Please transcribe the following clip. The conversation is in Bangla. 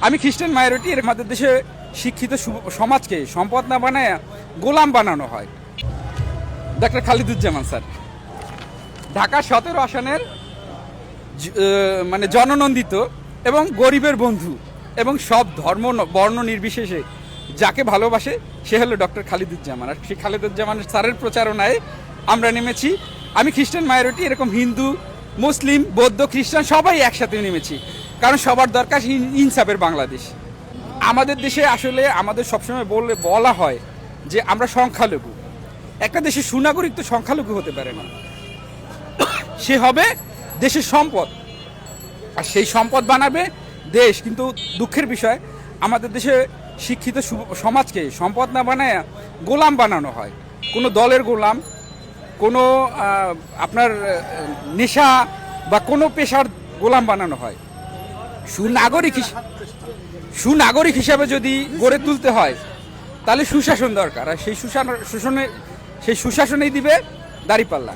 আমি খ্রিস্টান মাইনরিটি, এর আমাদের দেশে শিক্ষিত সমাজকে সম্পদ না বানায় গোলাম বানানো হয়। ডক্টর খালিদুজ্জামান স্যার ঢাকা 17 আসনের মানে জননন্দিত এবং গরিবের বন্ধু এবং সব ধর্ম বর্ণ নির্বিশেষে যাকে ভালোবাসে সে হলো ডক্টর খালিদুজ্জামান। আর সেই খালিদুজ্জামান স্যারের প্রচারণায় আমরা নেমেছি। আমি খ্রিস্টান মাইনরিটি, এরকম হিন্দু, মুসলিম, বৌদ্ধ, খ্রিস্টান সবাই একসাথে নেমেছি, কারণ সবার দরকার ইনসাফের বাংলাদেশ। আমাদের দেশে আসলে আমাদের সবসময় বলা হয় যে আমরা সংখ্যালঘু। একটা দেশের সুনাগরিক তো সংখ্যালঘু হতে পারে না, সে হবে দেশের সম্পদ, আর সেই সম্পদ বানাবে দেশ। কিন্তু দুঃখের বিষয়, আমাদের দেশে শিক্ষিত সমাজকে সম্পদ না বানায় গোলাম বানানো হয়। কোনো দলের গোলাম, কোনো আপনার নেশা বা কোনো পেশার গোলাম বানানো হয়। সুনাগরিক হিসাবে যদি গড়ে তুলতে হয় তাহলে সুশাসন দরকার, আর সেই সুশাসনেই দিবে দাঁড়িপাল্লা।